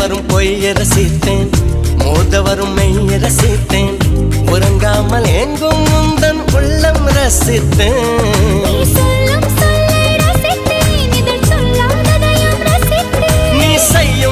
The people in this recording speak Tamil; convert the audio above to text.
வரும் பொய்யை ரசித்தேன், மோத வரும் மெய்யை ரசித்தேன், உறங்காமல் எங்கும் முந்தன் உள்ளம் ரசித்தேன். நீ செய்ய